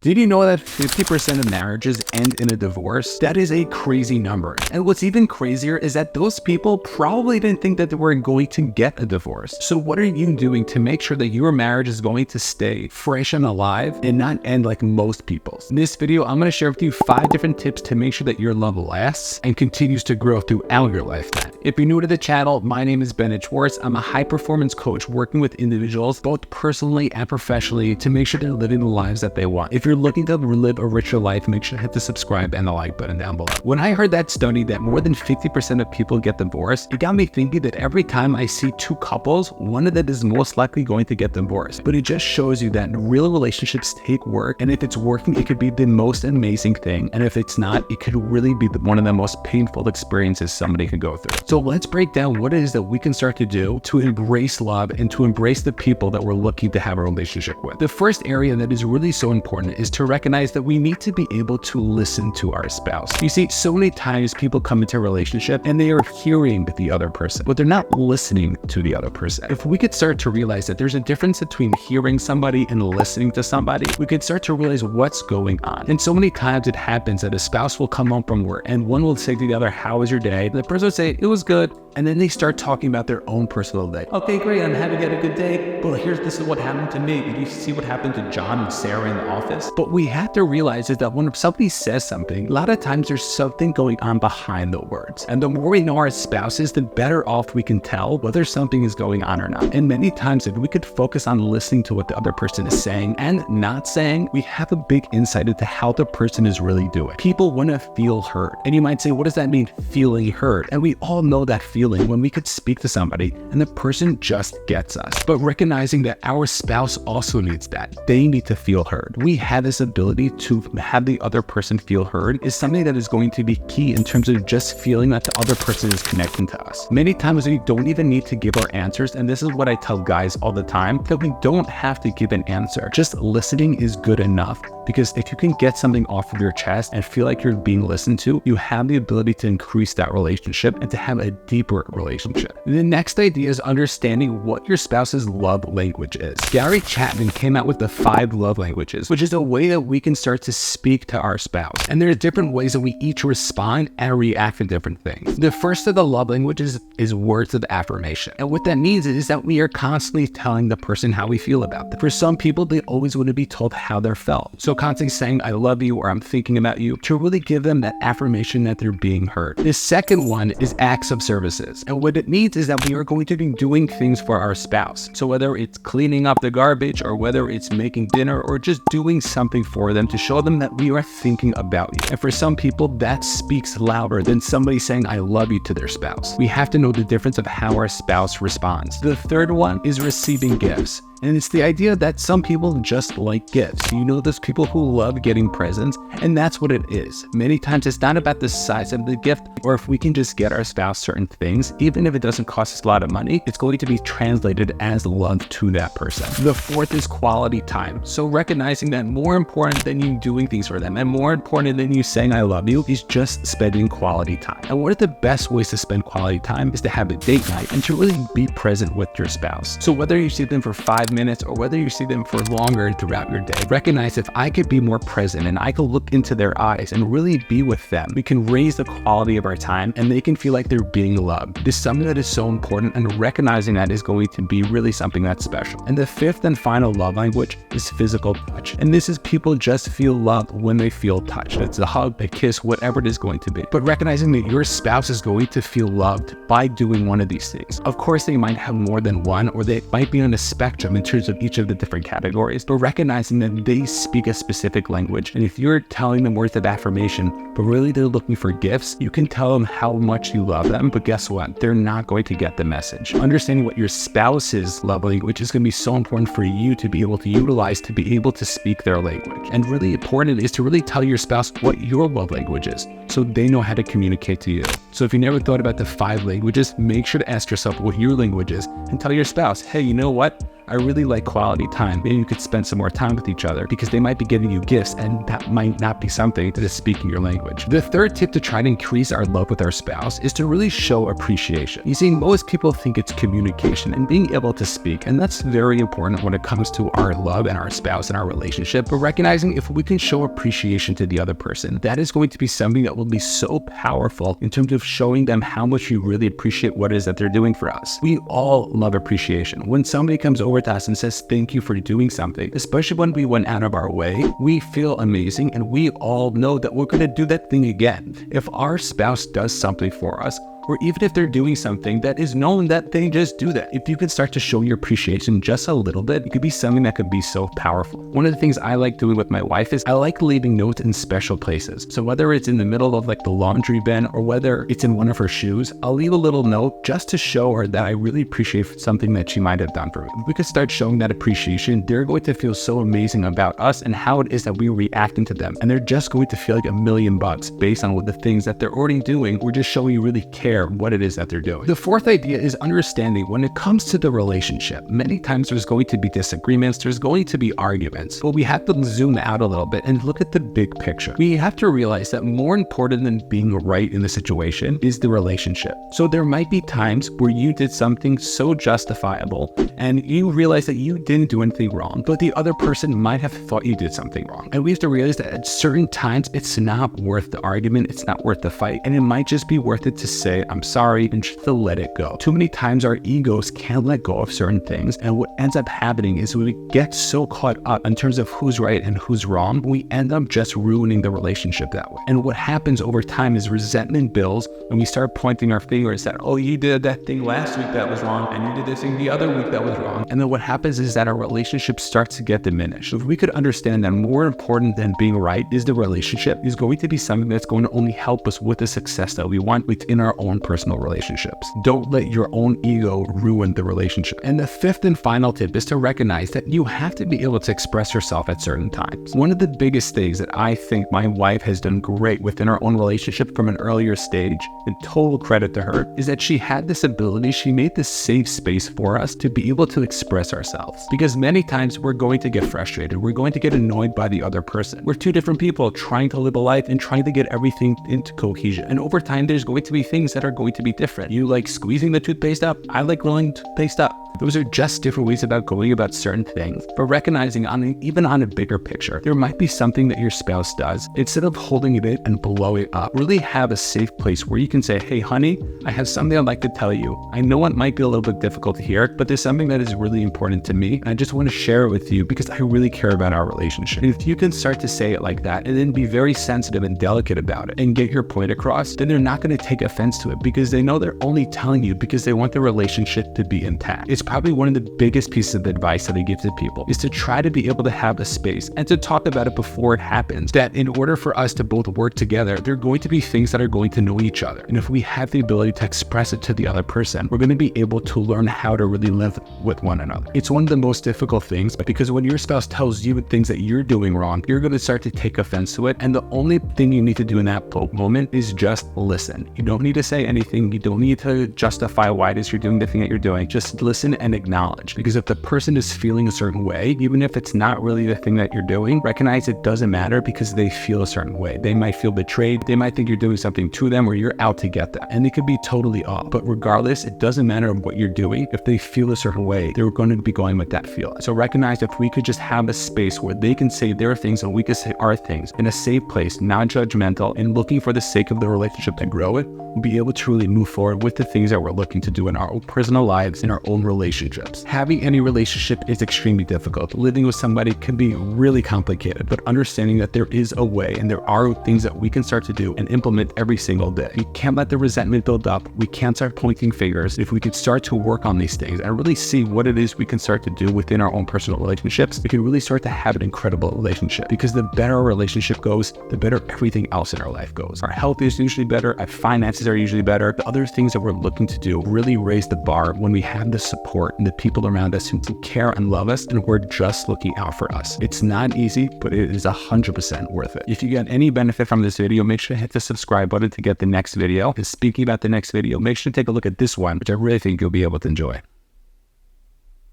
Did you know that 50% of marriages end in a divorce? That is a crazy number. And what's even crazier is that those people probably didn't think that they were going to get a divorce. So what are you doing to make sure that your marriage is going to stay fresh and alive and not end like most people's? In this video, I'm going to share with you 5 different tips to make sure that your love lasts and continues to grow throughout your lifetime. If you're new to the channel, my name is Bennett Schwartz. I'm a high-performance coach working with individuals, both personally and professionally, to make sure they're living the lives that they want. If you're looking to live a richer life, make sure to hit the subscribe and the like button down below. When I heard that study that more than 50% of people get divorced, it got me thinking that every time I see 2 couples, one of them is most likely going to get divorced. But it just shows you that real relationships take work, and if it's working, it could be the most amazing thing. And if it's not, it could really be one of the most painful experiences somebody can go through. So let's break down what it is that we can start to do to embrace love and to embrace the people that we're looking to have a relationship with. The first area that is really so important is to recognize that we need to be able to listen to our spouse. You see, so many times people come into a relationship and they are hearing the other person, but they're not listening to the other person. If we could start to realize that there's a difference between hearing somebody and listening to somebody, we could start to realize what's going on. And so many times it happens that a spouse will come home from work and one will say to the other, "How was your day?" And the person will say, "It was good." And then they start talking about their own personal day. "Okay, great, I'm happy you had a good day. Well, this is what happened to me. Did you see what happened to John and Sarah in the office?" But we have to realize is that when somebody says something, a lot of times there's something going on behind the words. And the more we know our spouses, the better off we can tell whether something is going on or not. And many times, if we could focus on listening to what the other person is saying and not saying, we have a big insight into how the person is really doing. People want to feel heard. And you might say, what does that mean, feeling heard? And we all know that feeling when we could speak to somebody and the person just gets us. But recognizing that our spouse also needs that. They need to feel heard. We have this ability to have the other person feel heard is something that is going to be key in terms of just feeling that the other person is connecting to us. Many times we don't even need to give our answers, and this is what I tell guys all the time, that we don't have to give an answer. Just listening is good enough, because if you can get something off of your chest and feel like you're being listened to, you have the ability to increase that relationship and to have a deeper relationship. The next idea is understanding what your spouse's love language is. Gary Chapman came out with the 5 love languages, which is a way that we can start to speak to our spouse. And there are different ways that we each respond and react to different things. The first of the love languages is words of affirmation. And what that means is that we are constantly telling the person how we feel about them. For some people, they always want to be told how they're felt. So constantly saying, "I love you," or "I'm thinking about you," to really give them that affirmation that they're being heard. The second one is acts of services. And what it means is that we are going to be doing things for our spouse. So whether it's cleaning up the garbage, or whether it's making dinner, or just doing something for them to show them that we are thinking about you. And for some people, that speaks louder than somebody saying "I love you" to their spouse. We have to know the difference of how our spouse responds. The third one is receiving gifts. And it's the idea that some people just like gifts. You know, there's people who love getting presents, and that's what it is. Many times it's not about the size of the gift, or if we can just get our spouse certain things, even if it doesn't cost us a lot of money, it's going to be translated as love to that person. The fourth is quality time. So recognizing that more important than you doing things for them, and more important than you saying "I love you," is just spending quality time. And one of the best ways to spend quality time is to have a date night and to really be present with your spouse. So whether you see them for 5 minutes or whether you see them for longer throughout your day, recognize if I could be more present and I could look into their eyes and really be with them, we can raise the quality of our time and they can feel like they're being loved. This is something that is so important, and recognizing that is going to be really something that's special. And the fifth and final love language is physical touch. And this is people just feel loved when they feel touched. It's a hug, a kiss, whatever it is going to be. But recognizing that your spouse is going to feel loved by doing one of these things. Of course, they might have more than one, or they might be on a spectrum in terms of each of the different categories, but recognizing that they speak a specific language. And if you're telling them words of affirmation, but really they're looking for gifts, you can tell them how much you love them, but guess what? They're not going to get the message. Understanding what your spouse's love language is going to be so important for you to be able to utilize to be able to speak their language. And really important is to really tell your spouse what your love language is, so they know how to communicate to you. So if you never thought about the 5 languages, make sure to ask yourself what your language is and tell your spouse, "Hey, you know what? I really like quality time. Maybe you could spend some more time with each other because they might be giving you gifts and that might not be something that is speaking your language. The third tip to try to increase our love with our spouse is to really show appreciation. You see, most people think it's communication and being able to speak, and that's very important when it comes to our love and our spouse and our relationship. But recognizing if we can show appreciation to the other person, that is going to be something that will be so powerful in terms of showing them how much you really appreciate what it is that they're doing for us. We all love appreciation. When somebody comes over to us and says thank you for doing something, especially when we went out of our way, we feel amazing and we all know that we're going to do that thing again. If our spouse does something for us, or even if they're doing something that is known that they just do that, if you can start to show your appreciation just a little bit, it could be something that could be so powerful. One of the things I like doing with my wife is I like leaving notes in special places. So whether it's in the middle of like the laundry bin or whether it's in one of her shoes, I'll leave a little note just to show her that I really appreciate something that she might have done for me. If we could start showing that appreciation, they're going to feel so amazing about us and how it is that we're reacting to them. And they're just going to feel like $1,000,000 based on what the things that they're already doing. We're just showing you really care what it is that they're doing. The fourth idea is understanding when it comes to the relationship. Many times there's going to be disagreements, there's going to be arguments, but we have to zoom out a little bit and look at the big picture. We have to realize that more important than being right in the situation is the relationship. So there might be times where you did something so justifiable and you realize that you didn't do anything wrong, but the other person might have thought you did something wrong. And we have to realize that at certain times, it's not worth the argument, it's not worth the fight, and it might just be worth it to say, I'm sorry, and just to let it go. Too many times our egos can't let go of certain things, and what ends up happening is we get so caught up in terms of who's right and who's wrong, we end up just ruining the relationship that way. And what happens over time is resentment builds, and we start pointing our fingers that, oh, you did that thing last week that was wrong, and you did this thing the other week that was wrong. And then what happens is that our relationship starts to get diminished. So if we could understand that more important than being right is the relationship, is going to be something that's going to only help us with the success that we want within our own personal relationships. Don't let your own ego ruin the relationship. And the fifth and final tip is to recognize that you have to be able to express yourself at certain times. One of the biggest things that I think my wife has done great within our own relationship from an earlier stage, and total credit to her, is that she had this ability, she made this safe space for us to be able to express ourselves. Because many times we're going to get frustrated, we're going to get annoyed by the other person. We're two different people trying to live a life and trying to get everything into cohesion. And over time, there's going to be things that are going to be different. You like squeezing the toothpaste up, I like rolling toothpaste up. Those are just different ways about going about certain things. But recognizing even on a bigger picture, there might be something that your spouse does. Instead of holding it in and blowing it up, really have a safe place where you can say, hey, honey, I have something I'd like to tell you. I know it might be a little bit difficult to hear, but there's something that is really important to me. And I just want to share it with you because I really care about our relationship. And if you can start to say it like that and then be very sensitive and delicate about it and get your point across, then they're not going to take offense to it because they know they're only telling you because they want the relationship to be intact. It's probably one of the biggest pieces of advice that I give to people is to try to be able to have a space and to talk about it before it happens, that in order for us to both work together, there are going to be things that are going to know each other. And if we have the ability to express it to the other person, we're going to be able to learn how to really live with one another. It's one of the most difficult things because when your spouse tells you things that you're doing wrong, you're going to start to take offense to it. And the only thing you need to do in that moment is just listen. You don't need to say anything. You don't need to justify why it is you're doing the thing that you're doing. Just listen and acknowledge. Because if the person is feeling a certain way, even if it's not really the thing that you're doing, recognize it doesn't matter because they feel a certain way. They might feel betrayed. They might think you're doing something to them or you're out to get them. And it could be totally off. But regardless, it doesn't matter what you're doing. If they feel a certain way, they're going to be going with that feel. So recognize if we could just have a space where they can say their things and we can say our things in a safe place, non-judgmental, and looking for the sake of the relationship to grow it, we'll be able to really move forward with the things that we're looking to do in our own personal lives, in our own relationships. Having any relationship is extremely difficult. Living with somebody can be really complicated, but understanding that there is a way and there are things that we can start to do and implement every single day. We can't let the resentment build up. We can't start pointing fingers. If we could start to work on these things and really see what it is we can start to do within our own personal relationships, we can really start to have an incredible relationship, because the better our relationship goes, the better everything else in our life goes. Our health is usually better. Our finances are usually better. The other things that we're looking to do really raise the bar when we have the support and the people around us who care and love us, and we're just looking out for us. It's not easy, but it is 100% worth it. If you get any benefit from this video, make sure to hit the subscribe button to get the next video. And speaking about the next video, make sure to take a look at this one, which I really think you'll be able to enjoy.